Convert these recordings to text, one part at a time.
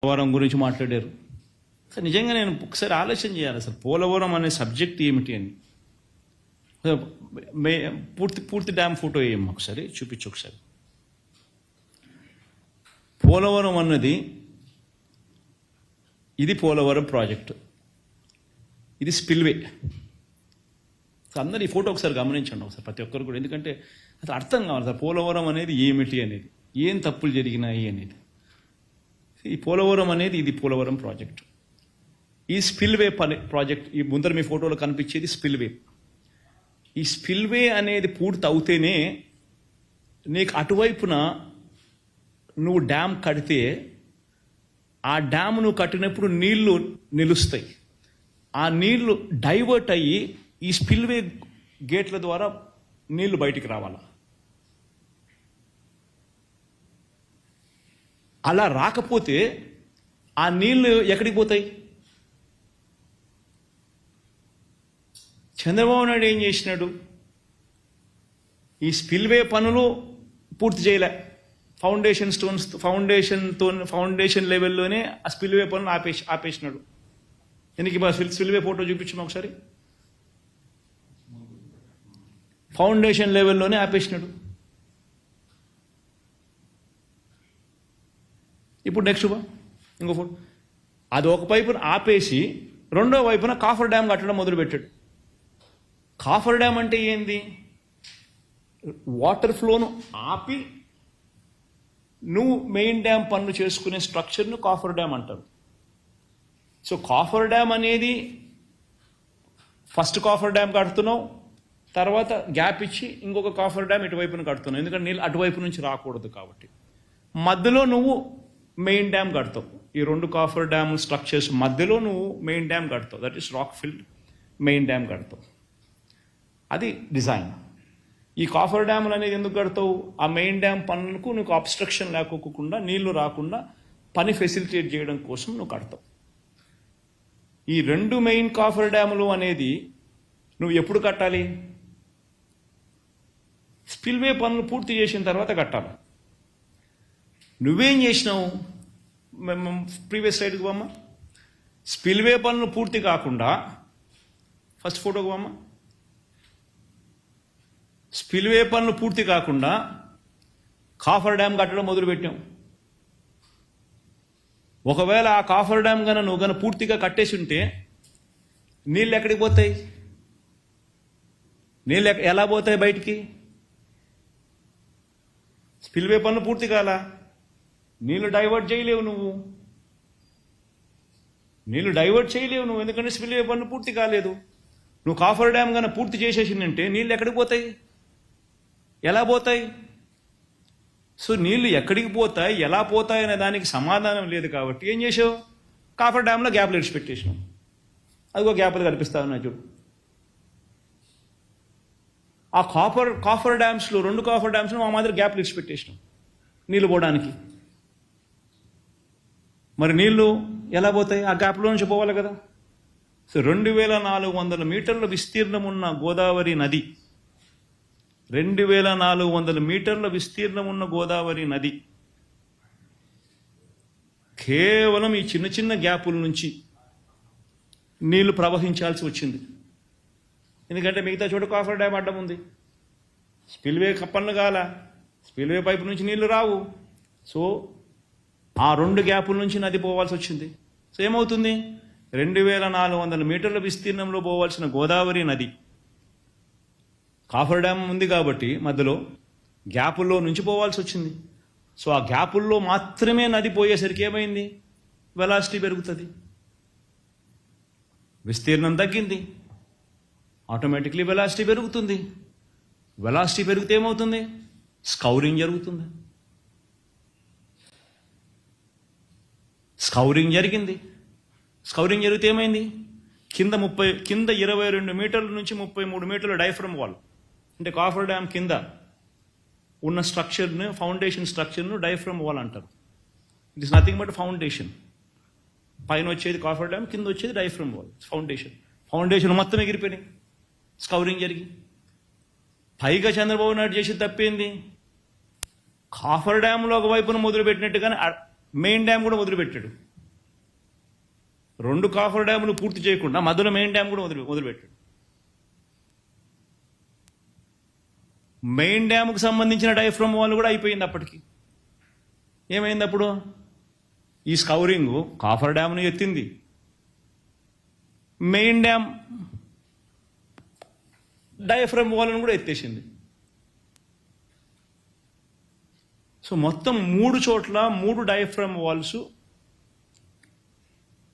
పోలవరం గురించి మాట్లాడారు. అసలు నిజంగా నేను ఒకసారి ఆలోచన చేయాలి, అసలు పోలవరం అనే సబ్జెక్ట్ ఏమిటి అని. పూర్తి డ్యామ్ ఫోటో వేయమ్మా ఒకసారి, చూపించు ఒకసారి. పోలవరం అన్నది ఇది పోలవరం ప్రాజెక్టు, ఇది స్పిల్వే. అందరు ఈ ఫోటో ఒకసారి గమనించండి ఒకసారి, ప్రతి ఒక్కరు కూడా. ఎందుకంటే అసలు అర్థం కావాలి సార్ పోలవరం అనేది ఏమిటి అనేది, ఏం తప్పులు జరిగినాయి అనేది. ఈ పోలవరం అనేది ఇది పోలవరం ప్రాజెక్టు. ఈ స్పిల్వే ప్రాజెక్ట్, ఈ ముందర మీ ఫోటోలో కనిపించేది స్పిల్వే. ఈ స్పిల్వే అనేది పూర్తి అవుతేనే నీకు అటువైపున నువ్వు డ్యామ్ కడితే ఆ డ్యామ్ నువ్వు కట్టినప్పుడు నీళ్లు నిలుస్తాయి. ఆ నీళ్లు డైవర్ట్ అయ్యి ఈ స్పిల్వే గేట్ల ద్వారా నీళ్లు బయటికి రావాలా. అలా రాకపోతే ఆ నీళ్లు ఎక్కడికి పోతాయి? చంద్రబాబు నాయుడు ఏం చేసినాడు? ఈ స్పిల్వే పనులు పూర్తి చేయలే. ఫౌండేషన్ లెవెల్లోనే ఆ స్పిల్వే పనులు ఆపేసినాడు. ఎందుకు స్పిల్వే ఫోటో చూపించిన ఒకసారి. ఫౌండేషన్ లెవెల్లోనే ఆపేసినాడు. ఇప్పుడు నెక్స్ట్ ఇంకో ఫోటో. అది ఒక వైపున ఆపేసి రెండో వైపున కాఫర్ డ్యామ్ కట్టడం మొదలుపెట్టాడు. కాఫర్ డ్యామ్ అంటే ఏంది? వాటర్ ఫ్లోను ఆపి నువ్వు మెయిన్ డ్యామ్ పనులు చేసుకునే స్ట్రక్చర్ను కాఫర్ డ్యామ్ అంటారు. సో కాఫర్ డ్యామ్ అనేది ఫస్ట్ కాఫర్ డ్యామ్ కడుతున్నావు, తర్వాత గ్యాప్ ఇచ్చి ఇంకొక కాఫర్ డ్యామ్ ఇటువైపున కడుతున్నావు. ఎందుకంటే నీళ్ళు అటువైపు నుంచి రాకూడదు కాబట్టి. మధ్యలో నువ్వు మెయిన్ డ్యామ్ కడతావు. ఈ రెండు కాఫర్ డ్యామ్ స్ట్రక్చర్స్ మధ్యలో నువ్వు మెయిన్ డ్యామ్ కడతావు. That is rock filled main dam కడతావు. అది డిజైన్. ఈ కాఫర్ డ్యాములు అనేది ఎందుకు కడతావు? ఆ మెయిన్ డ్యామ్ పనులకు నీకు అబ్స్ట్రక్షన్ లేకోకుండా, నీళ్లు రాకుండా పని ఫెసిలిటేట్ చేయడం కోసం నువ్వు కడతావు. ఈ రెండు మెయిన్ కాఫర్ డ్యాములు అనేది నువ్వు ఎప్పుడు కట్టాలి? స్పిల్వే పనులు పూర్తి చేసిన తర్వాత కట్టాలి. నువ్వేం చేసినావు? ప్రీవియస్ స్లైడ్కి పోమ్మా. స్పిల్వే పనులు పూర్తి కాకుండా ఫస్ట్ ఫోటోకి పోమ్మా. స్పిల్వే పనులు పూర్తి కాకుండా కాఫర్ డ్యామ్ కట్టడం మొదలుపెట్టాం. ఒకవేళ ఆ కాఫర్ డ్యామ్ నువ్వు పూర్తిగా కట్టేసి ఉంటే నీళ్ళు ఎక్కడికి పోతాయి? నీళ్ళు ఎలా పోతాయి బయటికి? స్పిల్వే పనులు పూర్తి కాలా, నీళ్లు డైవర్ట్ చేయలేవు నువ్వు. ఎందుకంటే స్పిల్వే పనులు పూర్తి కాలేదు. నువ్వు కాఫర్ డ్యామ్ పూర్తి చేసేసిందంటే నీళ్ళు ఎక్కడికి పోతాయి? ఎలా పోతాయి? సో నీళ్లు ఎక్కడికి పోతాయి, ఎలా పోతాయి అనే దానికి సమాధానం లేదు. కాబట్టి ఏం చేసావు? కాఫర్ డ్యామ్లో గ్యాప్లు ఇడిచిపెట్టేసినావు. అదిగో గ్యాప్లు కనిపిస్తా ఉన్నాయి చూడు. ఆ కాఫర్ డ్యామ్స్లో, రెండు కాఫర్ డ్యామ్స్లో మా మాదిరి గ్యాప్లు ఇడిచిపెట్టేసినాం నీళ్ళు పోవడానికి. మరి నీళ్లు ఎలా పోతాయి? ఆ గ్యాప్లో నుంచి పోవాలి కదా. సో 2400 మీటర్ల విస్తీర్ణం ఉన్న గోదావరి నది, 2400 మీటర్ల విస్తీర్ణం ఉన్న గోదావరి నది కేవలం ఈ చిన్న చిన్న గ్యాపుల నుంచి నీళ్లు ప్రవహించాల్సి వచ్చింది. ఎందుకంటే మిగతా చోట కాఫర్ డ్యామ్ అడ్డం ఉంది. స్పిల్వే పనులు కాల, స్పిల్వే పైపు నుంచి నీళ్లు రావు. సో ఆ రెండు గ్యాపుల నుంచి నది పోవాల్సి వచ్చింది. సో ఏమవుతుంది? 2400 మీటర్ల విస్తీర్ణంలో పోవాల్సిన గోదావరి నది, కాఫర్ డ్యామ్ ఉంది కాబట్టి మధ్యలో గ్యాపుల్లో నుంచి పోవాల్సి వచ్చింది. సో ఆ గ్యాపుల్లో మాత్రమే నది పోయేసరికి ఏమైంది? వెలాసిటీ పెరుగుతుంది, విస్తీర్ణం తగ్గింది, ఆటోమేటిక్లీ వెలాసిటీ పెరుగుతుంది. వెలాసిటీ పెరిగితే ఏమవుతుంది? స్కౌరింగ్ జరుగుతుంది. స్కౌరింగ్ జరిగితే ఏమైంది? కింద 22 మీటర్ల నుంచి 33 మీటర్ల డైఫ్రమ్ వాల్, అంటే కాఫర్ డ్యామ్ కింద ఉన్న స్ట్రక్చర్ను, ఫౌండేషన్ స్ట్రక్చర్ను డైఫ్రమ్ వాల్ అంటారు. It is nothing but foundation. పైన వచ్చేది కాఫర్ డ్యామ్, కింద వచ్చేది డైఫ్రమ్ వాల్, ఫౌండేషన్ మొత్తం ఎగిరిపోయినాయి స్కౌరింగ్ జరిగి. పైగా చంద్రబాబు నాయుడు చేసి తప్పేంది? కాఫర్ డ్యామ్లో ఒకవైపున మొదలుపెట్టినట్టుగానే మెయిన్ డ్యామ్ కూడా మొదలుపెట్టాడు. 2 కాఫర్ డ్యాములు పూర్తి చేయకుండా మధ్యలో మెయిన్ డ్యామ్ కూడా వదిలిపెట్టాడు. మెయిన్ డ్యాముకు సంబంధించిన డైఫ్రమ్ వాల్ కూడా అయిపోయింది. అప్పటికి ఏమైంది? అప్పుడు ఈ స్కౌరింగ్ కాఫర్ డ్యామ్ను ఎత్తింది, మెయిన్ డ్యామ్ డయాఫ్రమ్ వాల్ను కూడా ఎత్తేసింది. సో మొత్తం 3 చోట్ల 3 డయాఫ్రమ్ వాల్స్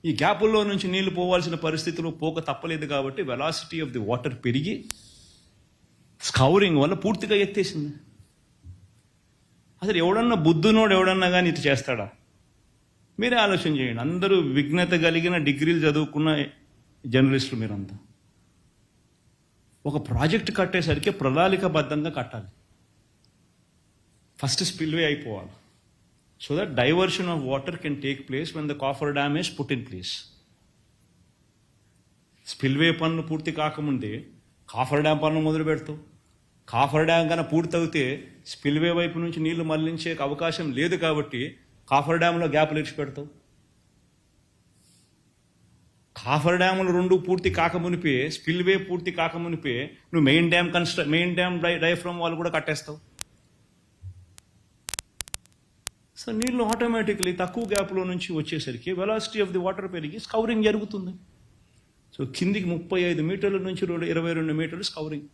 ఈ గ్యాపుల్లో నుంచి నీళ్లు పోవాల్సిన పరిస్థితులు పోక తప్పలేదు. కాబట్టి వెలాసిటీ ఆఫ్ ది వాటర్ పెరిగి స్కౌరింగ్ వల్ల పూర్తిగా ఎత్తేసింది. అసలు ఎవడన్నా బుద్ధునోడు ఎవడన్నా కానీ ఇది చేస్తాడా? మీరే ఆలోచన చేయండి. అందరూ విఘ్నత కలిగిన డిగ్రీలు చదువుకున్న జర్నలిస్టులు మీరంతా. ఒక ప్రాజెక్ట్ కట్టేసరికి ప్రణాళికాబద్ధంగా కట్టాలి. ఫస్ట్ స్పిల్వే అయిపోవాలి, so that diversion of water can take place when the coffer dam is put in place. Spillway పనులు పూర్తి కాకముందే కాఫర్ డ్యామ్ పనులు మొదలు పెడతావు. కాఫర్ డ్యామ్ కన్నా పూర్తి అవుతే స్పిల్వే వైపు నుంచి నీళ్లు మళ్లించే అవకాశం లేదు కాబట్టి కాఫర్ డ్యామ్లో గ్యాప్లు ఇచ్చి పెడతావు. కాఫర్ డ్యాములు 2 పూర్తి కాకమునిపే, స్పిల్వే పూర్తి కాకమునిపే నువ్వు మెయిన్ డ్యామ్ డయాఫ్రమ్ వాల్ కూడా కట్టేస్తావు. సో నీళ్లు ఆటోమేటిక్లీ తక్కువ గ్యాప్లో నుంచి వచ్చేసరికి వెలాసిటీ ఆఫ్ ది వాటర్ పెరిగి స్కౌరింగ్ జరుగుతుంది. సో కిందికి 35 మీటర్ల నుంచి 22 మీటర్లు స్కౌరింగ్.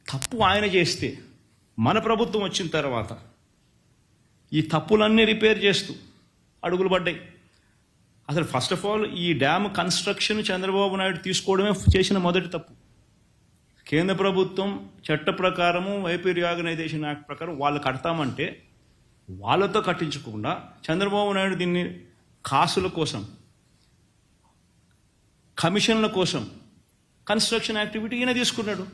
తప్పు ఆయన చేస్తే మన ప్రభుత్వం వచ్చిన తర్వాత ఈ తప్పులన్నీ రిపేర్ చేస్తూ అడుగులు పడ్డాయి. అసలు ఫస్ట్ ఆఫ్ ఆల్ ఈ డ్యామ్ కన్స్ట్రక్షన్ చంద్రబాబు నాయుడు తీసుకోవడమే చేసిన మొదటి తప్పు. కేంద్ర ప్రభుత్వం చట్ట ప్రకారము వైపీ రీఆర్గనైజేషన్ యాక్ట్ ప్రకారం వాళ్ళు కడతామంటే వాళ్ళతో కట్టించకుండా చంద్రబాబు నాయుడు దీన్ని కాసుల కోసం, కమిషన్ల కోసం కన్స్ట్రక్షన్ యాక్టివిటీ ఈయన తీసుకున్నాడు.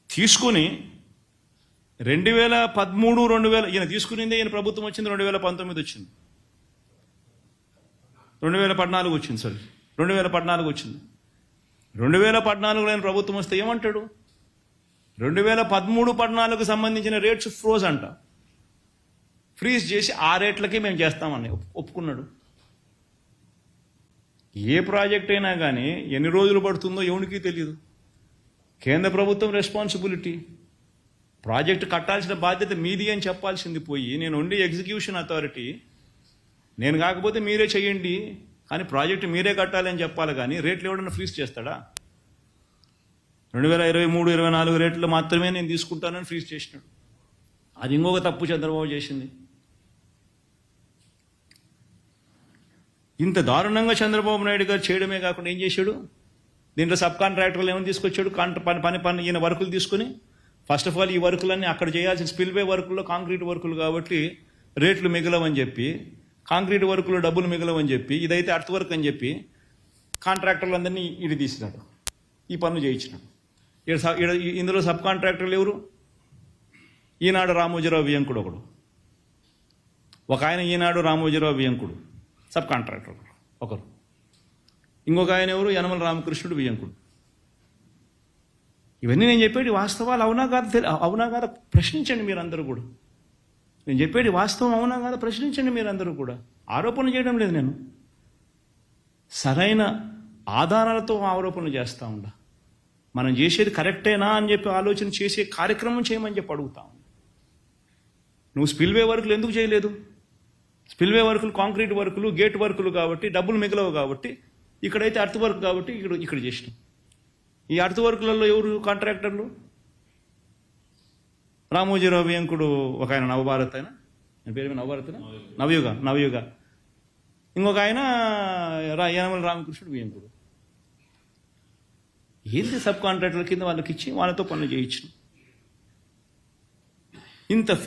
తీసుకుని 2013 ఈయన తీసుకునిందే, ఈయన ప్రభుత్వం వచ్చింది 2019 వచ్చింది, 2014 వచ్చింది, సారీ 2014 వచ్చింది. 2014లో ఆయన ప్రభుత్వం వస్తే ఏమంటాడు? 2013-14కు సంబంధించిన రేట్స్ ఫ్రోజ్ అంట, ఫ్రీజ్ చేసి ఆ రేట్లకే మేము చేస్తామని ఒప్పుకున్నాడు. ఏ ప్రాజెక్ట్ అయినా కానీ ఎన్ని రోజులు పడుతుందో ఎవరికి తెలియదు. కేంద్ర ప్రభుత్వం రెస్పాన్సిబిలిటీ, ప్రాజెక్టు కట్టాల్సిన బాధ్యత మీది అని చెప్పాల్సింది పోయి నేను ఉండి ఎగ్జిక్యూషన్ అథారిటీ, నేను కాకపోతే మీరే చేయండి కానీ ప్రాజెక్టు మీరే కట్టాలి అని చెప్పాలి. కానీ రేట్లు ఎవడన్నా ఫ్రీజ్ చేస్తాడా? 2023-24 రేట్లు మాత్రమే నేను తీసుకుంటానని ఫ్రీజ్ చేసినాడు. అది ఇంకొక తప్పు చంద్రబాబు చేసింది. ఇంత దారుణంగా చంద్రబాబు నాయుడు గారు చేయడమే కాకుండా ఏం చేశాడు? దీంట్లో సబ్ కాంట్రాక్టర్లు ఏమైనా తీసుకొచ్చాడు? పని ఈయన వర్కులు తీసుకుని ఫస్ట్ ఆఫ్ ఆల్ ఈ వర్కులన్నీ అక్కడ చేయాల్సిన స్పిల్వే వర్కుల్లో కాంక్రీట్ వర్కులు కాబట్టి రేట్లు మిగలవని చెప్పి, కాంక్రీట్ వర్కులు డబ్బులు మిగలవని చెప్పి, ఇదైతే అర్త్ వర్క్ అని చెప్పి కాంట్రాక్టర్లందరినీ ఇడి తీసినాడు, ఈ పనులు చేయించినాడు. ఇందులో సబ్ కాంట్రాక్టర్లు ఎవరు? ఈనాడు రామోజీరావు వియంకుడు ఒకడు, ఒక ఆయన ఈనాడు రామోజీరావు వియంకుడు సబ్ కాంట్రాక్టర్ ఒకరు, ఇంకొక ఆయన ఎవరు? యనమల రామకృష్ణుడు వియంకుడు. ఇవన్నీ నేను చెప్పేది వాస్తవాలు అవునా కాదా ప్రశ్నించండి మీరందరూ కూడా. నేను చెప్పేది వాస్తవం అవునా కాదా ప్రశ్నించండి మీరందరూ కూడా. ఆరోపణలు చేయడం లేదు నేను, సరైన ఆధారాలతో ఆరోపణలు చేస్తూ ఉండా. మనం చేసేది కరెక్టేనా అని చెప్పి ఆలోచన చేసే కార్యక్రమం చేయమని చెప్పి అడుగుతా ఉన్నా. నువ్వు స్పిల్వే వర్కులు ఎందుకు చేయలేదు? స్పిల్వే వర్కులు కాంక్రీట్ వర్కులు, గేట్ వర్కులు కాబట్టి డబ్బులు మిగలవు కాబట్టి, ఇక్కడైతే అర్త్ వర్క్ కాబట్టి ఇక్కడ చేసినాం. ఈ అర్త్ వర్కులలో ఎవరు కాంట్రాక్టర్లు? రామోజీరావు వియంకుడు ఒక ఆయన, నవభారత్ ఆయన, ఆయన పేరు నవభారత్, నవయుగ. ఇంకొక ఆయన యనమల రామకృష్ణుడు వియంకుడు. ఏంటి సబ్ కాంట్రాక్టర్ల కింద వాళ్ళకి ఇచ్చి వాళ్ళతో పనులు చేయించు.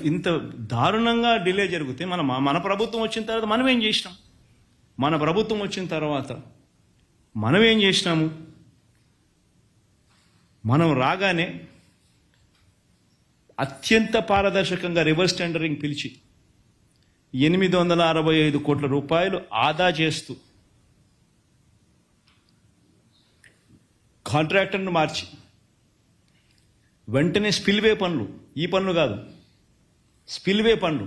ఇంత దారుణంగా డిలే జరిగితే మన ప్రభుత్వం వచ్చిన తర్వాత మనం ఏం చేసినాం? మన ప్రభుత్వం వచ్చిన తర్వాత మనం ఏం చేసినాము? మనం రాగానే అత్యంత పారదర్శకంగా రివర్స్ టెండరింగ్ పిలిచి 865 కోట్ల రూపాయలు ఆదా చేస్తూ కాంట్రాక్టర్ను మార్చి వెంటనే స్పిల్వే పనులు, ఈ పనులు కాదు, స్పిల్వే పనులు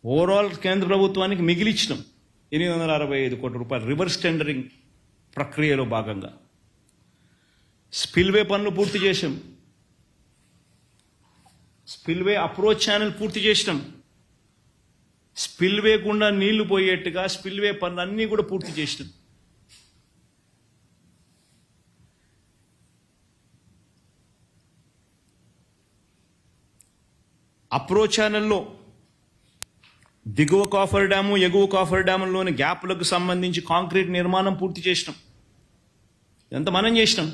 ఓవరాల్ కేంద్ర ప్రభుత్వానికి మిగిలిచ్చినాం 865 కోట్ల రూపాయలు రివర్స్ టెండరింగ్ ప్రక్రియలో భాగంగా. స్పిల్వే పనులు పూర్తి చేసాం, స్పిల్వే అప్రోచ్ ఛానల్ పూర్తి చేసినాం, స్పిల్వే గుండా నీళ్లు పోయేట్టుగా స్పిల్వే పనులు అన్నీ కూడా పూర్తి చేసినాం. అప్రోచ్ ఛానల్లో దిగువ కాఫర్ డ్యాము ఎగువ కాఫర్ డ్యాముల్లోని గ్యాప్లకు సంబంధించి కాంక్రీట్ నిర్మాణం పూర్తి చేసినాం. ఇదంతా మనం చేసినాం.